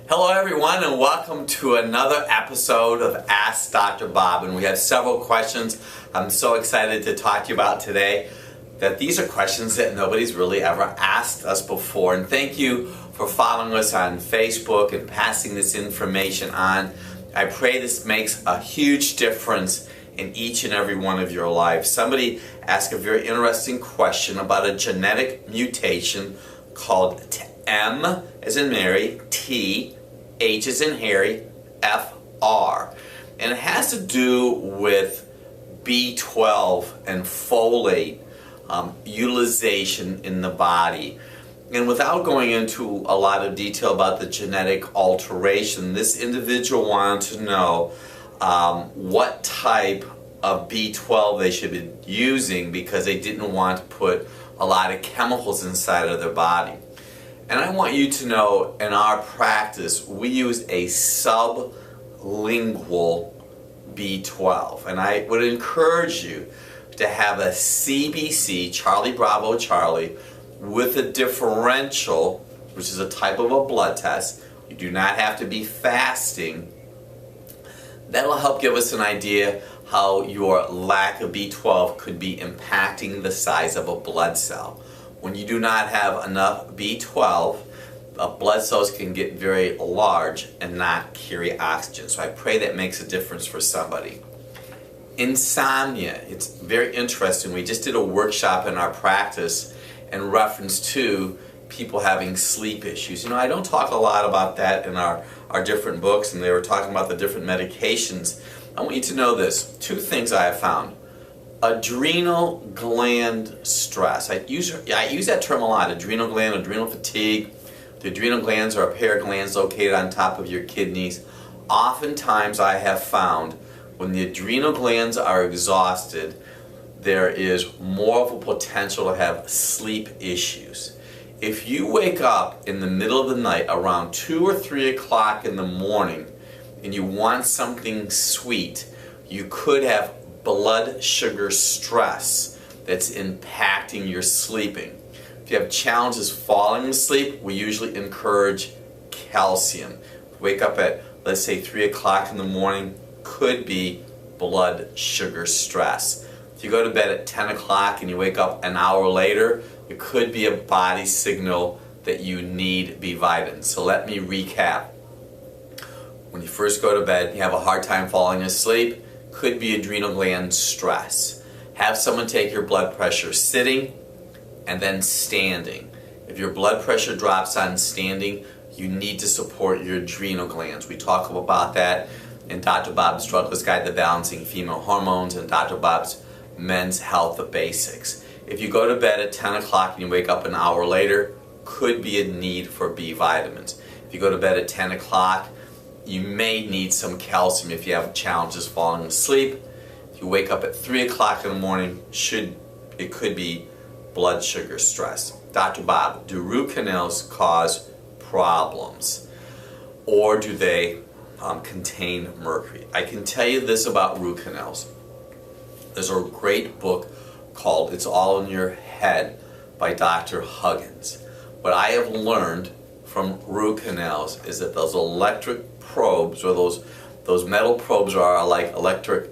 Hello everyone and welcome to another episode of Ask Dr. Bob, and we have several questions I'm so excited to talk to you about today that these are questions that nobody's really ever asked us before, and thank you for following us on Facebook and passing this information on. I pray this makes a huge difference in each and every one of your lives. Somebody asked a very interesting question about a genetic mutation called M as in Mary, T, H as in Harry, FR. And it has to do with B12 and folate utilization in the body. And without going into a lot of detail about the genetic alteration, this individual wanted to know what type of B12 they should be using because they didn't want to put a lot of chemicals inside of their body. And I want you to know, in our practice, we use a sublingual B12. And I would encourage you to have a CBC, Charlie Bravo Charlie, with a differential, which is a type of a blood test. You do not have to be fasting. That will help give us an idea how your lack of B12 could be impacting the size of a blood cell. When you do not have enough B12, blood cells can get very large and not carry oxygen. So I pray that makes a difference for somebody. Insomnia, it's very interesting. We just did a workshop in our practice in reference to people having sleep issues. You know, I don't talk a lot about that in our different books, and they were talking about the different medications. I want you to know this. Two things I have found. Adrenal gland stress. I use that term a lot. Adrenal gland, adrenal fatigue. The adrenal glands are a pair of glands located on top of your kidneys. Oftentimes I have found when the adrenal glands are exhausted, there is more of a potential to have sleep issues. If you wake up in the middle of the night around 2 or 3 o'clock in the morning and you want something sweet, you could have blood sugar stress that's impacting your sleeping. If you have challenges falling asleep, we usually encourage calcium. Wake up at, let's say, 3 o'clock in the morning, could be blood sugar stress. If you go to bed at 10 o'clock and you wake up an hour later, it could be a body signal that you need B vitamins. So let me recap. When you first go to bed, you have a hard time falling asleep, could be adrenal gland stress. Have someone take your blood pressure sitting and then standing. If your blood pressure drops on standing, you need to support your adrenal glands. We talk about that in Dr. Bob's Drugless Guide to Balancing Female Hormones and Dr. Bob's Men's Health the Basics. If you go to bed at 10 o'clock and you wake up an hour later, could be a need for B vitamins. If you go to bed at 10 o'clock, you may need some calcium if you have challenges falling asleep. If you wake up at 3 o'clock in the morning, it could be blood sugar stress. Dr. Bob, do root canals cause problems, or do they contain mercury? I can tell you this about root canals. There's a great book called It's All in Your Head by Dr. Huggins. What I have learned from root canals is that those electric probes, or those metal probes, are like electric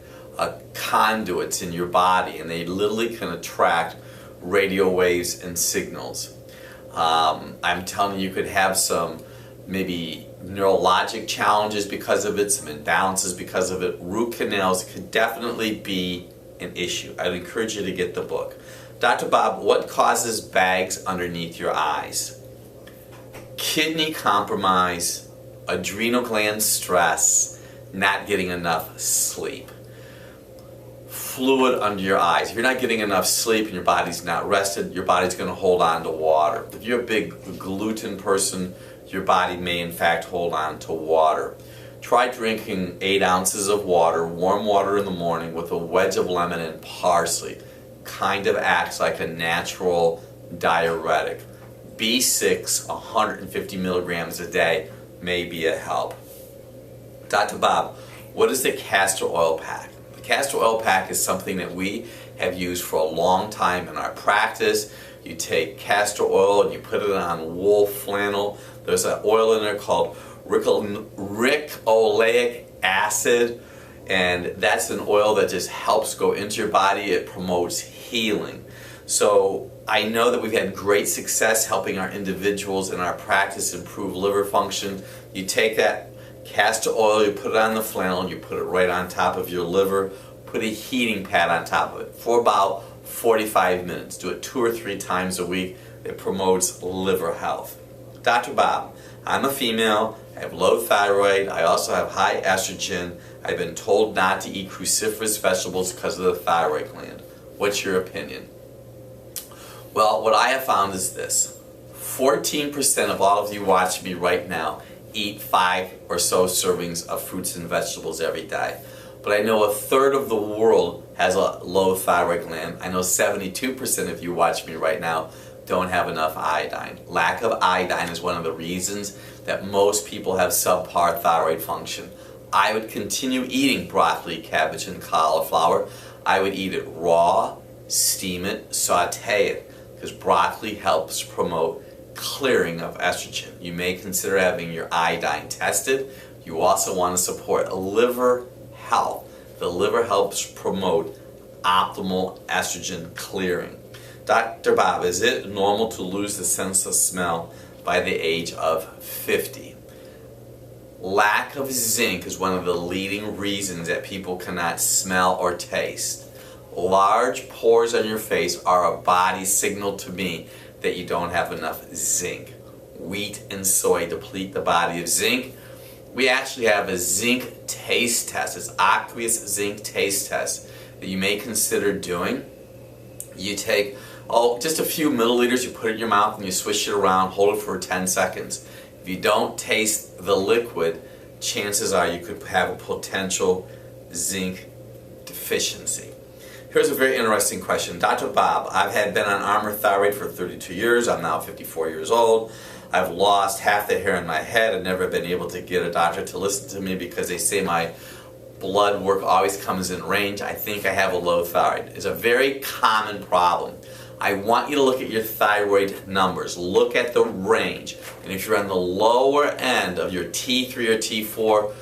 conduits in your body, and they literally can attract radio waves and signals. I'm telling you, you could have some maybe neurologic challenges because of it, some imbalances because of it. Root canals could definitely be an issue. I'd encourage you to get the book. Dr. Bob, what causes bags underneath your eyes? Kidney compromise, adrenal gland stress, not getting enough sleep. Fluid under your eyes. If you're not getting enough sleep and your body's not rested, your body's going to hold on to water. If you're a big gluten person, your body may in fact hold on to water. Try drinking 8 ounces of water, warm water in the morning, with a wedge of lemon and parsley. Kind of acts like a natural diuretic. B6, 150 milligrams a day, may be a help. Dr. Bob, what is the castor oil pack? The castor oil pack is something that we have used for a long time in our practice. You take castor oil and you put it on wool flannel. There's an oil in there called rickoleic acid, and that's an oil that just helps go into your body. It promotes healing. So I know that we've had great success helping our individuals in our practice improve liver function. You take that castor oil, you put it on the flannel, and you put it right on top of your liver. Put a heating pad on top of it for about 45 minutes. Do it 2 or 3 times a week. It promotes liver health. Dr. Bob, I'm a female. I have low thyroid. I also have high estrogen. I've been told not to eat cruciferous vegetables because of the thyroid gland. What's your opinion? Well, what I have found is this. 14% of all of you watching me right now eat 5 or so servings of fruits and vegetables every day. But I know 1/3 of the world has a low thyroid gland. I know 72% of you watching me right now don't have enough iodine. Lack of iodine is one of the reasons that most people have subpar thyroid function. I would continue eating broccoli, cabbage, and cauliflower. I would eat it raw, steam it, saute it, because broccoli helps promote clearing of estrogen. You may consider having your iodine tested. You also want to support liver health. The liver helps promote optimal estrogen clearing. Dr. Bob, is it normal to lose the sense of smell by the age of 50? Lack of zinc is one of the leading reasons that people cannot smell or taste. Large pores on your face are a body signal to me that you don't have enough zinc. Wheat and soy deplete the body of zinc. We actually have a zinc taste test. It's aqueous zinc taste test that you may consider doing. You take just a few milliliters, you put it in your mouth and you swish it around, hold it for 10 seconds. If you don't taste the liquid, chances are you could have a potential zinc deficiency. Here's a very interesting question. Dr. Bob, I've been on Armour Thyroid for 32 years. I'm now 54 years old. I've lost half the hair in my head. I've never been able to get a doctor to listen to me because they say my blood work always comes in range. I think I have a low thyroid. It's a very common problem. I want you to look at your thyroid numbers. Look at the range. And if you're on the lower end of your T3 or T4,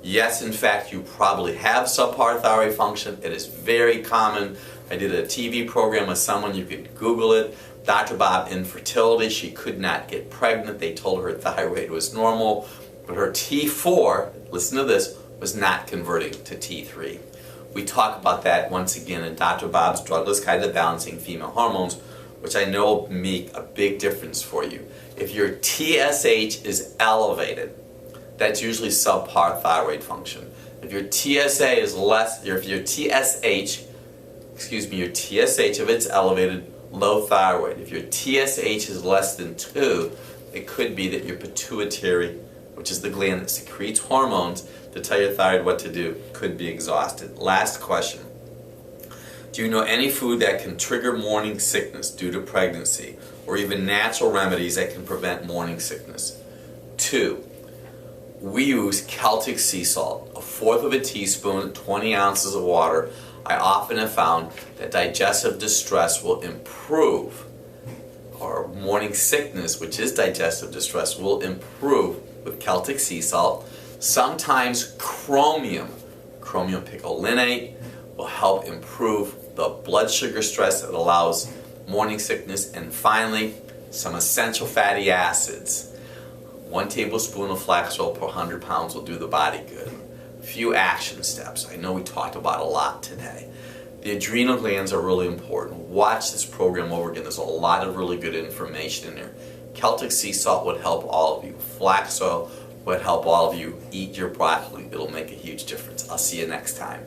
yes, in fact, you probably have subpar thyroid function. It is very common. I did a TV program with someone, you could Google it. Dr. Bob, infertility. She could not get pregnant. They told her thyroid was normal, but her T4, listen to this, was not converting to T3. We talk about that once again in Dr. Bob's Drugless Guide to Balancing Female Hormones, which I know will make a big difference for you. If your TSH is elevated, that's usually subpar thyroid function. If your TSA is less, or if your TSH, if it's elevated, low thyroid. If your TSH is less than 2, it could be that your pituitary, which is the gland that secretes hormones to tell your thyroid what to do, could be exhausted. Last question. Do you know any food that can trigger morning sickness due to pregnancy, or even natural remedies that can prevent morning sickness? 2. We use Celtic sea salt, 1/4 of a teaspoon, 20 ounces of water. I often have found that digestive distress will improve, or morning sickness, which is digestive distress, will improve with Celtic sea salt. Sometimes chromium picolinate, will help improve the blood sugar stress that allows morning sickness. And finally, some essential fatty acids. 1 tablespoon of flax oil per 100 pounds will do the body good. A few action steps. I know we talked about a lot today. The adrenal glands are really important. Watch this program over again. There's a lot of really good information in there. Celtic sea salt would help all of you. Flax oil would help all of you. Eat your broccoli. It'll make a huge difference. I'll see you next time.